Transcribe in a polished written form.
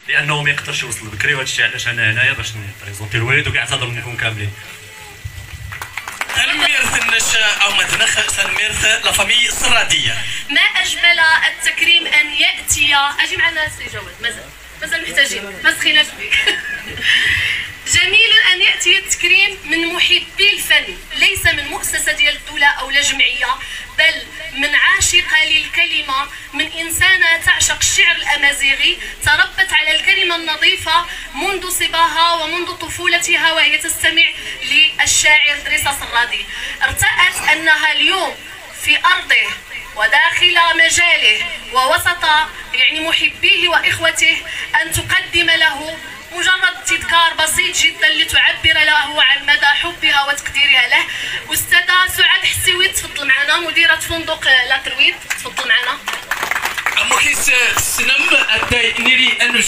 لانه ما يقدرش يوصل بكري، وهذا الشيء علاش انا هنايا باش نبريزونتي الوالد وكيعتذر منكم كاملين. الميرث النشاء او مدنخ سنميرث لا فامي السراديه. ما اجمل التكريم ان ياتي. اجي معنا سي جواد، مازال محتاجين، ما سخيناش بك. جميل ان ياتي التكريم من محبي الفن، ليس من مؤسسه ديال الدوله او لا جمعيه، بل من عاشقه للكلمه، من انسانه تعشق الشعر الامازيغي، تربت على الكلمه النظيفه منذ صباها ومنذ طفولتها وهي تستمع للشاعر دريس السرادي. ارتأت انها اليوم في ارضه وداخل مجاله ووسط يعني محبيه واخوته ان تقدم له مجرد تذكار بسيط جدا لتعبر له عن مدى حبها وتقديرها له. أستاذة سعاد حسيوي تفضل معنا، مديرة فندق لا ترويد، تفضل معنا. مكيس سنم الداي نيري